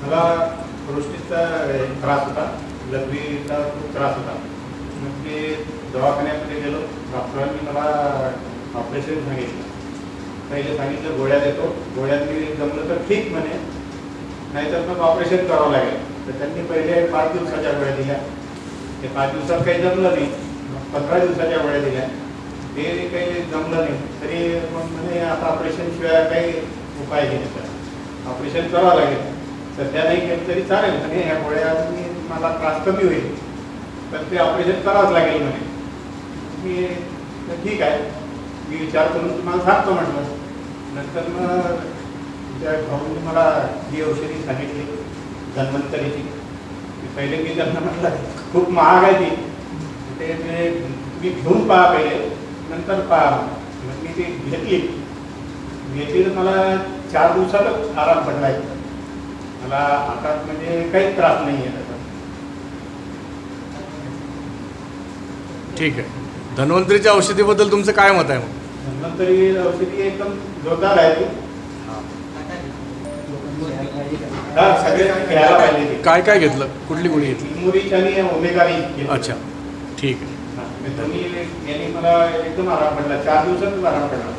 मला दृष्टीचा त्रास होता, लघवीचा खूप त्रास होता. मग मी दवाखान्यामध्ये गेलो. डॉक्टरांनी मला ऑपरेशन सांगितलं. पहिले सांगितलं गोळ्या देतो, गोळ्यांनी जमलं तर ठीक म्हणे, नाहीतर मग ऑपरेशन करावं लागेल. तर त्यांनी पहिले 5 दिवसाच्या गोळ्या दिल्या. ते 5 दिवसात काही जमलं नाही. मग 15 दिवसाच्या गोळ्या दिल्या. ते काही जमलं नाही. तरी मग म्हणे आता ऑपरेशनशिवाय काही उपाय घेण्याचा, ऑपरेशन करावं लागेल. सध्या नाही केलं तरी चालेल म्हणे, ह्या गोळ्यांनी मला त्रास कमी होईल, पण ते ऑपरेशन करावंच लागेल म्हणे. मी ठीक आहे, मी विचार करून तुम्हाला सांगतो म्हटलं. नंतर मग त्या भाऊंनी मला ही औषधी सांगितली धन्वंतरीची. पहिले मी त्यांना म्हटलं खूप महाग आहे ती, ते मी घेऊन पहा पहिले, नंतर पहा. मग मी ती घेतली तर मला 4 दिवसातच आराम पडला आहे. मला आता म्हणजे काहीच त्रास नाही आहे त्याचा. ठीक आहे. धन्वंतरीच्या औषधीबद्दल तुमचं काय मत आहे? मग धन्वंतरी औषधी एकदम जोरदार आहे ती. सगळे घ्यायला पाहिजे. काय काय घेतलं, कुठली गोळी घेतली? मुरीच आणि ओमेगारी. अच्छा, ठीक आहे. दोन्ही यांनी मला एकदम आराम पडला, 4 दिवसातच आराम पडला.